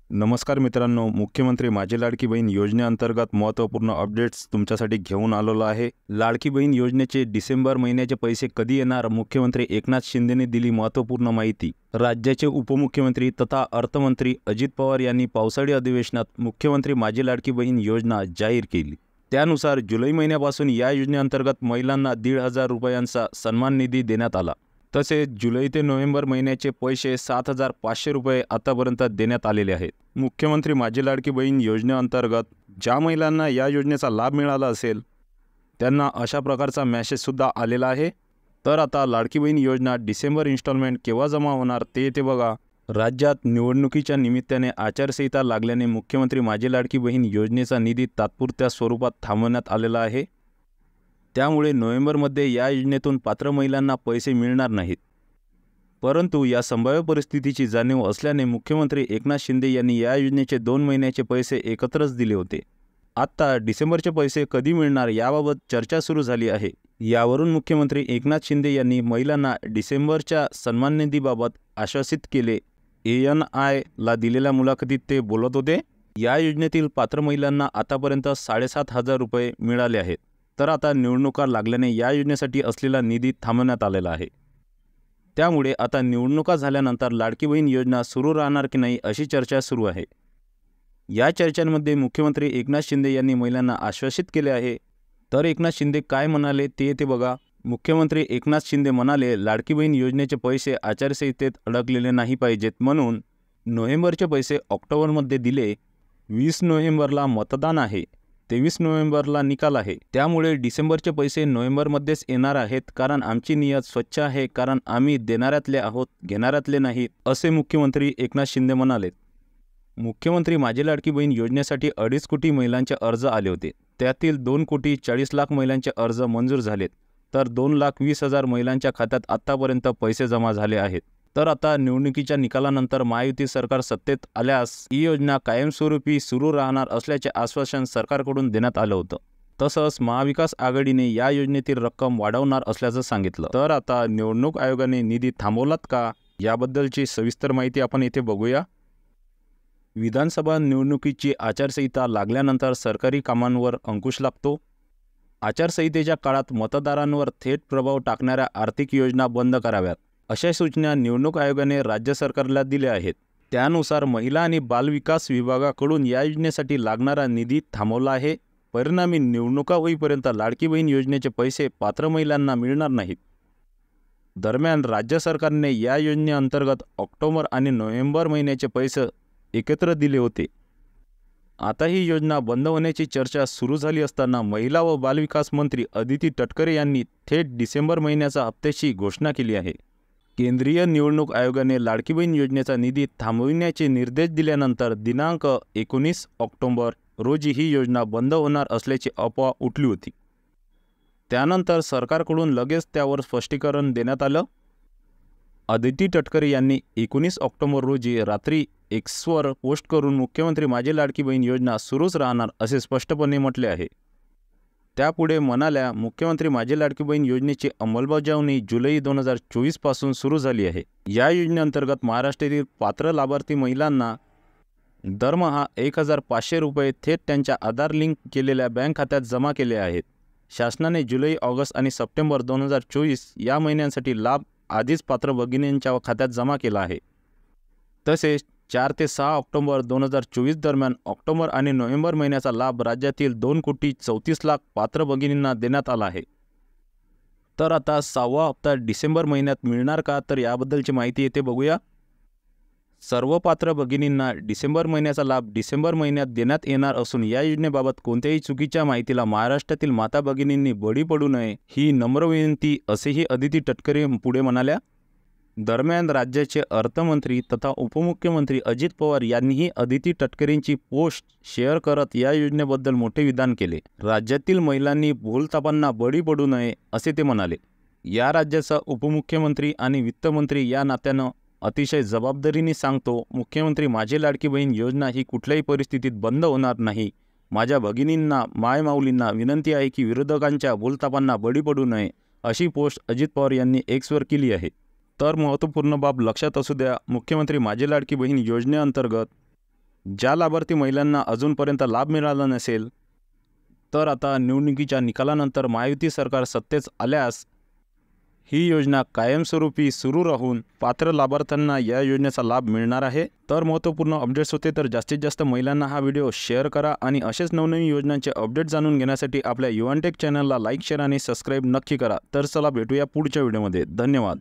नमस्कार मित्रांनो, मुख्यमंत्री माझी लाडकी बहीण योजनेअंतर्गत महत्त्वपूर्ण अपडेट्स तुमच्यासाठी घेऊन आलेलो आहे। लाडकी बहीण योजनेचे डिसेंबर महिन्याचे पैसे कधी येणार, मुख्यमंत्री एकनाथ शिंदेने दिली महत्त्वपूर्ण माहिती। राज्याचे उपमुख्यमंत्री तथा अर्थमंत्री अजित पवार यांनी पावसाळी अधिवेशनात मुख्यमंत्री माझी लाडकी बहीण योजना जाहीर केली। त्यानुसार जुलै महिन्यापासून या योजनेअंतर्गत महिलांना 1,500 रुपयांचा सन्मान निधी देण्यात आला। तसेच जुलै ते नोव्हेंबर महिन्याचे पैसे 7,500 रुपये आतापर्यंत देण्यात आलेले आहेत। मुख्यमंत्री माझी लाडकी बहीण योजनेअंतर्गत ज्या महिलांना या योजनेचा लाभ मिळाला असेल त्यांना अशा प्रकारचा मेसेजसुद्धा आलेला आहे। तर आता लाडकी बहीण योजना डिसेंबर इन्स्टॉलमेंट केव्हा जमा होणार ते बघा। राज्यात निवडणुकीच्या निमित्ताने आचारसंहिता लागल्याने मुख्यमंत्री माझी लाडकी बहीण योजनेचा निधी तात्पुरत्या स्वरूपात थांबवण्यात आलेला आहे। त्यामुळे नोव्हेंबरमध्ये या योजनेतून पात्र महिलांना पैसे मिळणार नाहीत। परंतु या संभाव्य परिस्थितीची जाणीव असल्याने मुख्यमंत्री एकनाथ शिंदे यांनी या योजनेचे 2 महिन्याचे पैसे एकत्रच दिले होते। आता डिसेंबरचे पैसे कधी मिळणार याबाबत चर्चा सुरू झाली आहे। यावरून मुख्यमंत्री एकनाथ शिंदे यांनी महिलांना डिसेंबरच्या सन्मान निधीबाबत आश्वासित केले। ANI ला दिलेल्या मुलाखतीत ते बोलत होते। या योजनेतील पात्र महिलांना आतापर्यंत 7,500 रुपये मिळाले आहेत। तर आता निवडणुका लागल्याने या योजनेसाठी असलेला निधी थांबवण्यात आलेला आहे। त्यामुळे आता निवडणुका झाल्यानंतर लाडकी बहीण योजना सुरू राहणार की नाही अशी चर्चा सुरू आहे। या चर्चांमध्ये मुख्यमंत्री एकनाथ शिंदे यांनी महिलांना आश्वासित केले आहे। तर एकनाथ शिंदे काय म्हणाले ते बघा। मुख्यमंत्री एकनाथ शिंदे म्हणाले, लाडकी बहीण योजनेचे पैसे आचारसंहितेत अडकलेले नाही पाहिजेत म्हणून नोव्हेंबरचे पैसे ऑक्टोबरमध्ये दिले। 20 नोव्हेंबरला मतदान आहे, 23 नोव्हेंबरला निकाल आहे। त्यामुळे डिसेंबरचे पैसे नोव्हेंबरमध्येच येणार आहेत, कारण आमची नियत स्वच्छ आहे, कारण आम्ही देणाऱ्यातले आहोत, घेणाऱ्यातले नाहीत, असे मुख्यमंत्री एकनाथ शिंदे म्हणाले। मुख्यमंत्री माझी लाडकी बहीण योजनेसाठी 2.5 कोटी महिलांचे अर्ज आले होते। त्यातील 2,40,00,000 महिलांचे अर्ज मंजूर झालेत, तर 2,20,000 महिलांच्या खात्यात आतापर्यंत पैसे जमा झाले आहेत। तर आता निवडणुकीच्या निकालानंतर महायुती सरकार सत्तेत आल्यास ही योजना कायमस्वरूपी सुरू राहणार असल्याचे आश्वासन सरकारकडून देण्यात आलं होतं। तसंच महाविकास आघाडीने या योजनेतील रक्कम वाढवणार असल्याचं सांगितलं। तर आता निवडणूक आयोगाने निधी थांबवलात का याबद्दलची सविस्तर माहिती आपण इथे बघूया। विधानसभा निवडणुकीची आचारसंहिता लागल्यानंतर सरकारी कामांवर अंकुश लागतो। आचारसंहितेच्या काळात मतदारांवर थेट प्रभाव टाकणाऱ्या आर्थिक योजना बंद कराव्यात, अशा सूचना निवडणूक आयोगाने राज्य सरकारला दिल्या आहेत। त्यानुसार महिला आणि बालविकास विभागाकडून या योजनेसाठी लागणारा निधी थांबवला आहे। परिणामी निवडणुका होईपर्यंत लाडकी बहीण योजनेचे पैसे पात्र महिलांना मिळणार नाहीत। दरम्यान राज्य सरकारने या योजनेअंतर्गत ऑक्टोबर आणि नोव्हेंबर महिन्याचे पैसे एकत्र दिले होते। आता ही योजना बंद होण्याची चर्चा सुरू झाली असताना महिला व बालविकास मंत्री अदिती तटकरे यांनी थेट डिसेंबर महिन्याचा हप्त्याची घोषणा केली आहे। केंद्रीय निवडणूक आयोगाने लाडकी बहीण योजनेचा निधी थांबविण्याचे निर्देश दिल्यानंतर दिनांक 19 ऑक्टोबर रोजी ही योजना बंद होणार असल्याची अफवा उठली होती। त्यानंतर सरकारकडून लगेच त्यावर स्पष्टीकरण देण्यात आलं। अदिती तटकरे यांनी 19 ऑक्टोबर रोजी रात्री Xवर पोस्ट करून मुख्यमंत्री माझी लाडकी बहीण योजना सुरूच राहणार असे स्पष्टपणे म्हटले आहे। त्यापुढे म्हणाल्या, मुख्यमंत्री माझी लाडकी बहीण योजनेची अंमलबजावणी जुलै 2024 पासून सुरू झाली आहे। या योजनेअंतर्गत महाराष्ट्रातील पात्र लाभार्थी महिलांना दरमहा 1,500 रुपये थेट त्यांच्या आधार लिंक केलेल्या बँक खात्यात जमा केले आहेत। शासनाने जुलै, ऑगस्ट आणि सप्टेंबर 2024 या महिन्यांसाठी लाभ आधीच पात्र भगिनींच्या खात्यात जमा केला आहे। तसेच 4 ते 6 ऑक्टोबर 2024 दरम्यान ऑक्टोबर आणि नोव्हेंबर महिन्याचा लाभ राज्यातील 2,34,00,000 पात्र भगिनींना देण्यात आला आहे। तर आता 6वा हप्ता डिसेंबर महिन्यात मिळणार का, तर याबद्दलची माहिती येथे बघूया। सर्व पात्र भगिनींना डिसेंबर महिन्याचा लाभ डिसेंबर महिन्यात देण्यात येणार असून या योजनेबाबत कोणत्याही चुकीच्या माहितीला महाराष्ट्रातील माता भगिनींनी बळी पडू नये ही नम्र विनंती, असेही अदिती तटकरे पुढे म्हणाल्या। दरम्यान राज्याचे अर्थमंत्री तथा उपमुख्यमंत्री अजित पवार यांनीही अदिती तटकरेंची पोस्ट शेअर करत या योजनेबद्दल मोठे विधान केले। राज्यातील महिलांनी भूलथापांना बळी पडू नये असे ते म्हणाले। या राज्याचा उपमुख्यमंत्री आणि वित्तमंत्री या नात्यानं अतिशय जबाबदारीने सांगतो, मुख्यमंत्री माझी लाडकी बहीण योजना ही कुठल्याही परिस्थितीत बंद होणार नाही। माझ्या भगिनींना, मायमाऊलींना विनंती आहे की विरोधकांच्या भूलथापांना बळी पडू नये, अशी पोस्ट अजित पवार यांनी Xवर केली आहे। तर महत्त्वपूर्ण बाब लक्षात असू द्या, मुख्यमंत्री माझी लाडकी बहीण योजनेअंतर्गत ज्या लाभार्थी महिलांना अजूनपर्यंत लाभ मिळाला नसेल, तर आता निवडणुकीच्या निकालानंतर महायुती सरकार सत्तेत आल्यास ही योजना कायमस्वरूपी सुरू राहून पात्र लाभार्थ्यांना या योजनेचा लाभ मिळणार आहे. तर महत्त्वपूर्ण अपडेट्स होते. तर जास्तीत जास्त महिलांना हा व्हिडिओ शेअर करा आणि असेच नवनवीन योजनांचे अपडेट जाणून घेण्यासाठी आपल्या युवानटेक चॅनलला लाईक, शेअर आणि सबस्क्राईब नक्की करा. तर चला भेटूया पुढच्या व्हिडिओमध्ये. धन्यवाद.